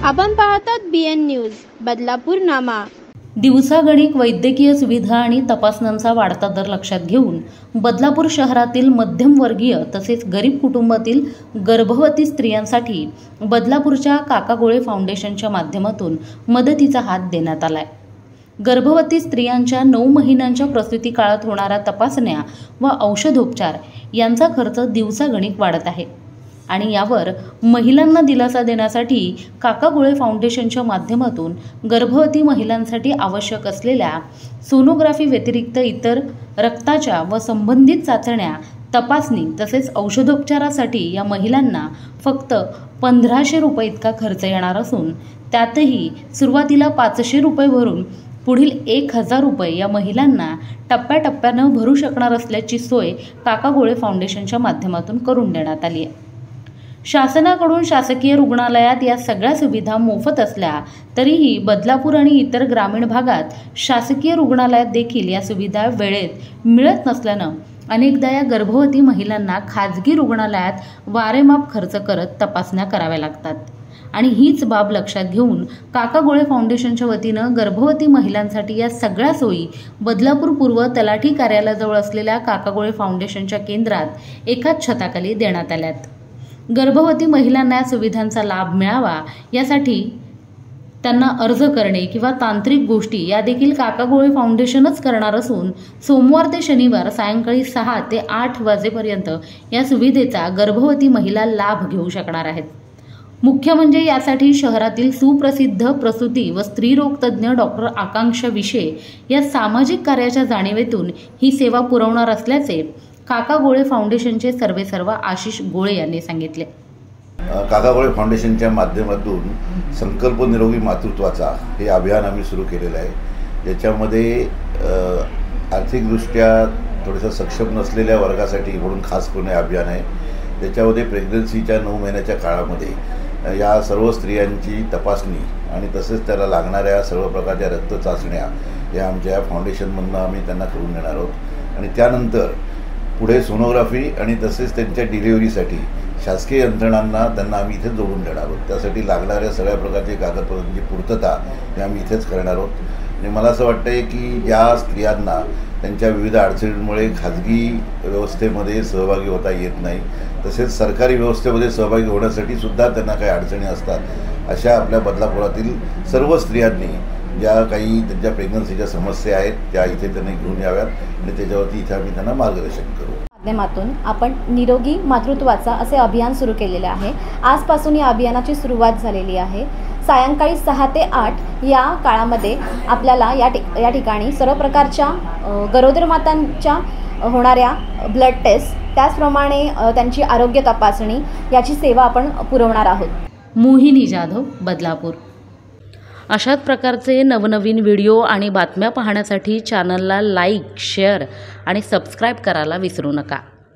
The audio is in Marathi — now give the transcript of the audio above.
आपण पाहतात BN न्यूज बदलापूर नामा। दिवसागणिक वैद्यकीय सुविधा आणि तपासण्यांचा वाढता दर लक्षात घेऊन बदलापूर शहरातील मध्यमवर्गीय तसेच गरीब कुटुंबातील गर्भवती स्त्रियांसाठी बदलापूरच्या काका गोळे फाउंडेशनच्या माध्यमातून मदतीचा हात देण्यात आलाय। गर्भवती स्त्रियांच्या 9 महिन्यांच्या प्रसूती काळात होणाऱ्या तपासण्या व औषधोपचार यांचा खर्च दिवसागणिक वाढत आहे आणि यावर महिलांना दिलासा देण्यासाठी काका गोळे फाउंडेशनच्या माध्यमातून गर्भवती महिलांसाठी आवश्यक असलेल्या सोनोग्राफी व्यतिरिक्त इतर रक्ताच्या व संबंधित चाचण्या, तपासणी तसेच औषधोपचारासाठी या महिलांना फक्त 1500 रुपये इतका खर्च येणार असून त्यातही सुरुवातीला 500 रुपये भरून पुढील 1000 रुपये या महिलांना टप्प्याटप्प्यानं भरू शकणार असल्याची सोय काका गोळे फाउंडेशनच्या माध्यमातून करून देण्यात आली आहे। शासनाकडून शासकीय रुग्णालयात या सगळ्या सुविधा मोफत असल्या तरीही बदलापूर आणि इतर ग्रामीण भागात शासकीय रुग्णालयात देखील या सुविधा वेळेत मिळत नसल्यानं अनेकदा या गर्भवती महिलांना खाजगी रुग्णालयात वारेमाप खर्च करत तपासण्या कराव्या लागतात आणि हीच बाब लक्षात घेऊन काका गोळे फाउंडेशनच्या वतीनं गर्भवती महिलांसाठी या सगळ्या सोयी बदलापूर पूर्व तलाठी कार्यालयाजवळ असलेल्या काका गोळे फाउंडेशनच्या केंद्रात एकाच छताखाली देण्यात आल्यात। गर्भवती महिलांना या सुविधांचा लाभ मिळावा यासाठी त्यांना अर्ज करणे किंवा तांत्रिक गोष्टी या देखील काका गोळे फाउंडेशनच करणार असून सोमवार ते शनिवार सायंकाळी 6 ते 8 वाजेपर्यंत या सुविधेचा गर्भवती महिला लाभ घेऊ शकणार आहेत। मुख्य म्हणजे यासाठी शहरातील सुप्रसिद्ध प्रसूती व स्त्रीरोग तज्ज्ञ डॉक्टर आकांक्षा विशे या सामाजिक कार्याच्या जाणीवेतून ही सेवा पुरवणार असल्याचे काका गोळे फाउंडेशनचे सर्वेसर्वा आशिष गोळे यांनी सांगितले। काका गोळे फाउंडेशनच्या माध्यमातून संकल्प निरोगी मातृत्वाचा हे अभियान आम्ही सुरू केलेलं आहे। याच्यामध्ये आर्थिकदृष्ट्या थोडंसं सक्षम नसलेल्या वर्गासाठी म्हणून खास करून अभियान आहे। त्याच्यामध्ये प्रेग्नन्सीच्या 9 महिन्याच्या काळामध्ये या सर्व स्त्रियांची तपासणी आणि तसेच त्याला लागणाऱ्या सर्व प्रकारच्या रक्त चाचण्या या आमच्या फाउंडेशनमधून आम्ही त्यांना करून देणार आहोत आणि त्यानंतर पुढे सोनोग्राफी आणि तसेच त्यांच्या डिलिव्हरीसाठी शासकीय यंत्रणांना त्यांना आम्ही इथे जोडून देणार आहोत। त्यासाठी लागणाऱ्या सगळ्या प्रकारची कागदपत्रांची पूर्तता हे आम्ही इथेच करणार आहोत आणि मला असं वाटतं आहे की ज्या स्त्रियांना त्यांच्या विविध अडचणींमुळे खाजगी व्यवस्थेमध्ये सहभागी होता येत नाही तसेच सरकारी व्यवस्थेमध्ये सहभागी होण्यासाठी सुद्धा त्यांना काही अडचणी असतात, अशा आपल्या बदलापुरातील सर्व स्त्रियांनी ज्या काही त्यांच्या प्रेग्नन्सीच्या समस्या आहेत त्या इथे त्यांनी घेऊन याव्यात आणि त्याच्यावरती इथे आम्ही त्यांना मार्गदर्शन करू। माध्यमातून आपण निरोगी मातृत्वाचा असे अभियान सुरू केलेले आहे। आजपासून या अभियानाची सुरुवात झालेली आहे। सायंकाळी 6 ते 8 या काळामध्ये आपल्याला या ठिकाणी सर्व प्रकारच्या गरोदर मातांच्या होणाऱ्या ब्लड टेस्ट त्याचप्रमाणे त्यांची आरोग्य तपासणी याची सेवा आपण पुरवणार आहोत। मोहिनी जाधव, बदलापूर। अशाच प्रकारचे नवनवीन व्हिडिओ आणि बातम्या पाहण्यासाठी चॅनलला लाईक, शेअर आणि सबस्क्राईब करायला विसरू नका।